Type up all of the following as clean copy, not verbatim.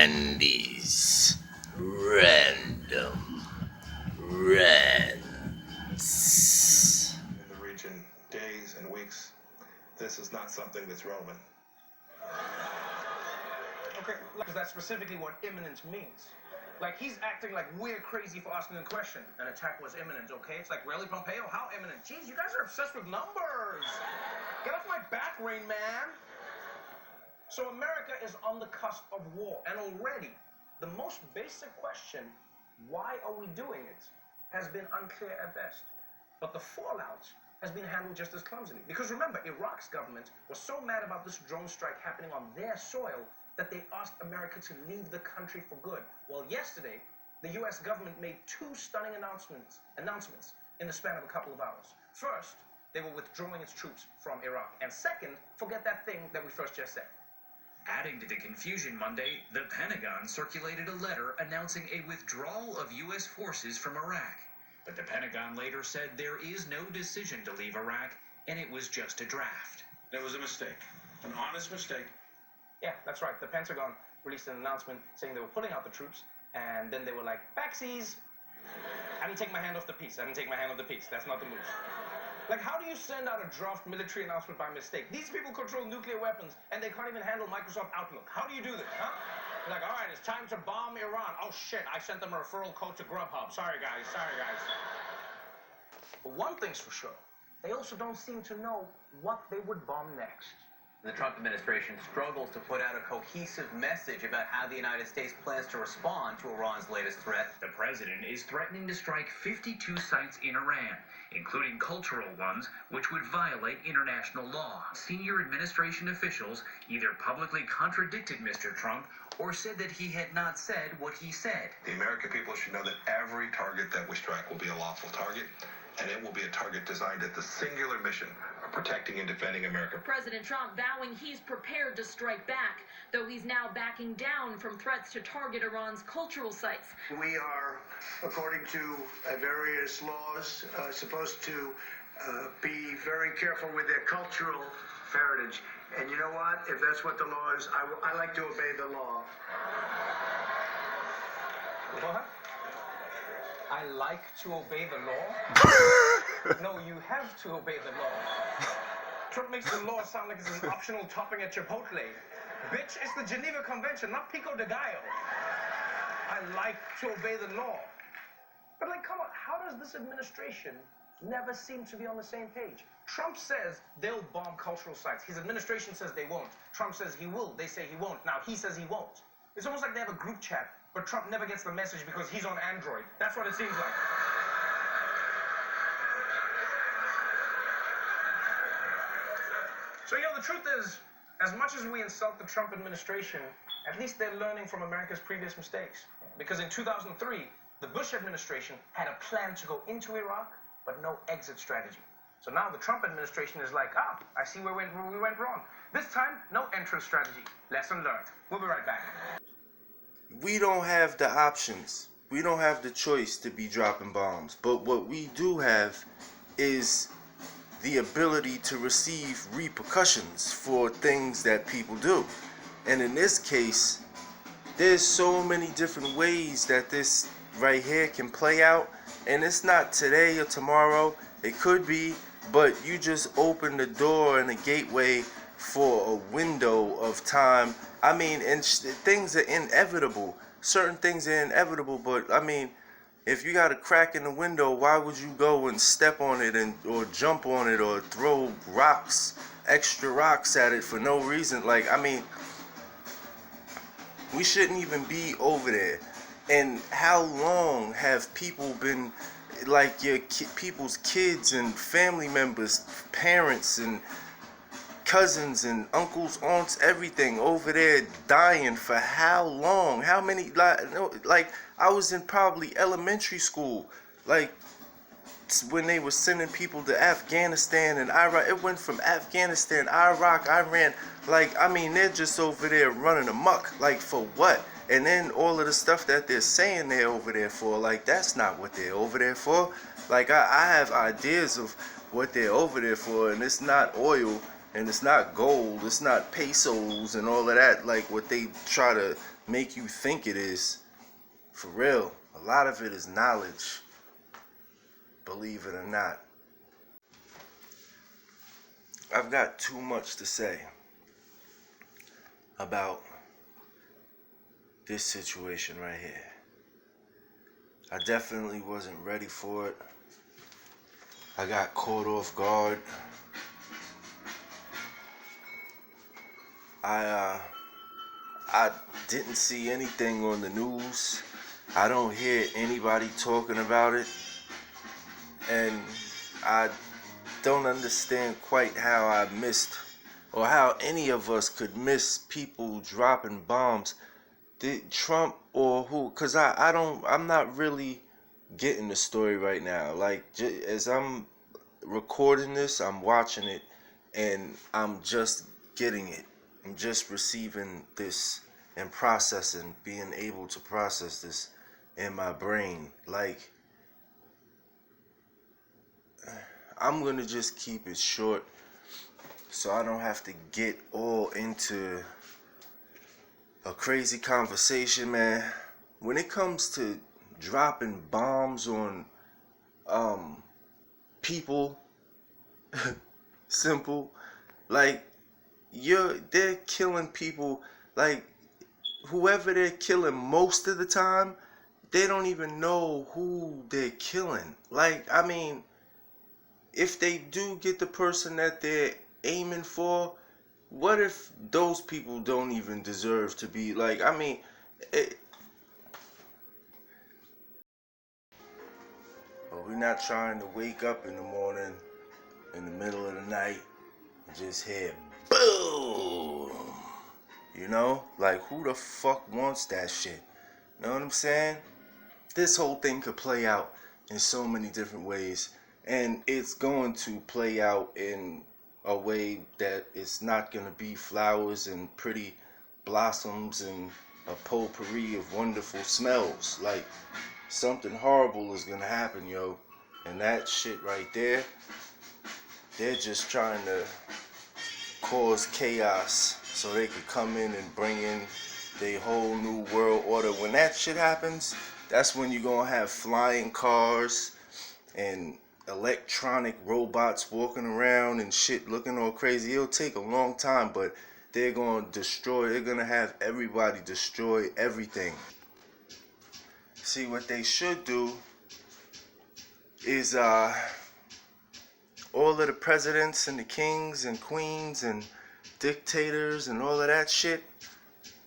Randy's Random Rants. In the region, days and weeks, this is not something that's relevant. Okay, because that's specifically what imminent means. Like, he's acting like we're crazy for asking a question. An attack was imminent, okay? It's like, really, Pompeo? How imminent? Jeez, you guys are obsessed with numbers. Get off my back, Rain Man. So America is on the cusp of war, and already the most basic question, why are we doing it, has been unclear at best. But the fallout has been handled just as clumsily. Because remember, Iraq's government was so mad about this drone strike happening on their soil that they asked America to leave the country for good. Well, yesterday, the US government made two stunning announcements in the span of a couple of hours. First, they were withdrawing its troops from Iraq. And second, forget that thing that we first just said. Adding to the confusion Monday, the Pentagon circulated a letter announcing a withdrawal of U.S. forces from Iraq. But the Pentagon later said there is no decision to leave Iraq, and it was just a draft. It was a mistake, an honest mistake. Yeah, that's right. The Pentagon released an announcement saying they were pulling out the troops, and then they were like, backsies. I didn't take my hand off the piece. That's not the move. Like, how do you send out a draft military announcement by mistake? These people control nuclear weapons, and they can't even handle Microsoft Outlook. How do you do this, huh? Like, all right, it's time to bomb Iran. Oh, shit, I sent them a referral code to Grubhub. Sorry, guys. But one thing's for sure. They also don't seem to know what they would bomb next. The Trump administration struggles to put out a cohesive message about how the United States plans to respond to Iran's latest threat. The president is threatening to strike 52 sites in Iran, including cultural ones, which would violate international law. Senior administration officials either publicly contradicted Mr. Trump or said that he had not said what he said. The American people should know that every target that we strike will be a lawful target, and it will be a target designed at the singular mission of protecting and defending America. President Trump vowing he's prepared to strike back, though he's now backing down from threats to target Iran's cultural sites. We are, according to various laws, supposed to be very careful with their cultural heritage. And you know what? If that's what the law is, I like to obey the law. What? I like to obey the law? No, you have to obey the law. Trump makes the law sound like it's an optional topping at Chipotle. Bitch, it's the Geneva Convention, not Pico de Gallo. I like to obey the law. But, like, come on, how does this administration never seem to be on the same page? Trump says they'll bomb cultural sites. His administration says they won't. Trump says he will. They say he won't. Now he says he won't. It's almost like they have a group chat, but Trump never gets the message because he's on Android. That's what it seems like. So, the truth is, as much as we insult the Trump administration, at least they're learning from America's previous mistakes. Because in 2003, the Bush administration had a plan to go into Iraq, but no exit strategy. So now the Trump administration is like, I see where we went wrong. This time, no entrance strategy. Lesson learned. We'll be right back. We don't have the options. We don't have the choice to be dropping bombs. But what we do have is the ability to receive repercussions for things that people do. And in this case, there's so many different ways that this right here can play out. And it's not today or tomorrow. It could be, but you just open the door and a gateway for a window of time. I mean, and things are inevitable. Certain things are inevitable, but I mean, if you got a crack in the window, why would you go and step on it or jump on it or throw extra rocks at it for no reason? Like, I mean, we shouldn't even be over there. And how long have people been, like, your people's kids and family members, parents and cousins and uncles, aunts, everything over there dying for how long? How many, like I was in probably elementary school, like when they were sending people to Afghanistan and Iraq. It went from Afghanistan, Iraq, Iran, like, I mean, they're just over there running amok, like, for what? And then all of the stuff that they're saying they're over there for, like, that's not what they're over there for. Like, I have ideas of what they're over there for, and it's not oil. And it's not gold, it's not pesos and all of that, like what they try to make you think it is. For real, a lot of it is knowledge, believe it or not. I've got too much to say about this situation right here. I definitely wasn't ready for it. I got caught off guard. I didn't see anything on the news. I don't hear anybody talking about it. And I don't understand quite how I missed, or how any of us could miss people dropping bombs. Did Trump or who? Because I'm not really getting the story right now. Like, as I'm recording this, I'm watching it, and I'm just getting it. I'm just receiving this and processing, being able to process this in my brain. Like, I'm gonna just keep it short so I don't have to get all into a crazy conversation, man. When it comes to dropping bombs on people, simple, like, they're killing people. Like, whoever they're killing, most of the time they don't even know who they're killing. Like, I mean, if they do get the person that they're aiming for, what if those people don't even deserve to be, like, I mean, but we're not trying to wake up in the morning, in the middle of the night, and just hear boom. You know? Like, who the fuck wants that shit? Know what I'm saying? This whole thing could play out in so many different ways, and it's going to play out in a way that it's not going to be flowers and pretty blossoms and a potpourri of wonderful smells. Like, something horrible is going to happen, yo. And that shit right there, they're just trying to cause chaos so they could come in and bring in their whole new world order. When that shit happens, that's when you're gonna have flying cars and electronic robots walking around and shit looking all crazy. It'll take a long time, but they're gonna have everybody destroy everything. See, what they should do is all of the presidents and the kings and queens and dictators and all of that shit,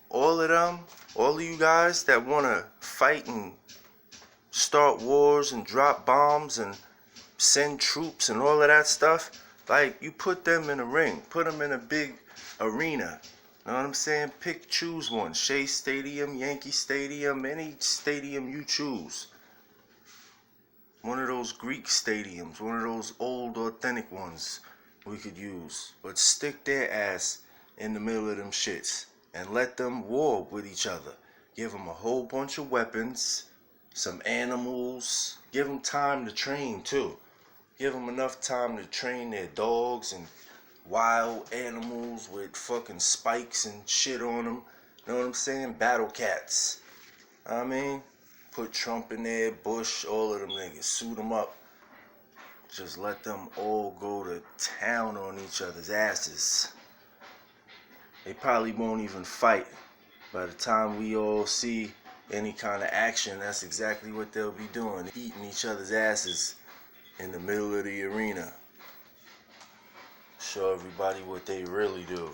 all of them, all of you guys that want to fight and start wars and drop bombs and send troops and all of that stuff, like, you put them in a ring, put them in a big arena. Know what I'm saying? Choose one. Shea Stadium, Yankee Stadium, any stadium you choose. One of those Greek stadiums, one of those old authentic ones we could use. But stick their ass in the middle of them shits and let them war with each other. Give them a whole bunch of weapons, some animals. Give them time to train too. Give them enough time to train their dogs and wild animals with fucking spikes and shit on them. Know what I'm saying? Battle cats. I mean, put Trump in there, Bush, all of them niggas. Suit them up. Just let them all go to town on each other's asses. They probably won't even fight. By the time we all see any kind of action, that's exactly what they'll be doing. Eating each other's asses in the middle of the arena. Show everybody what they really do.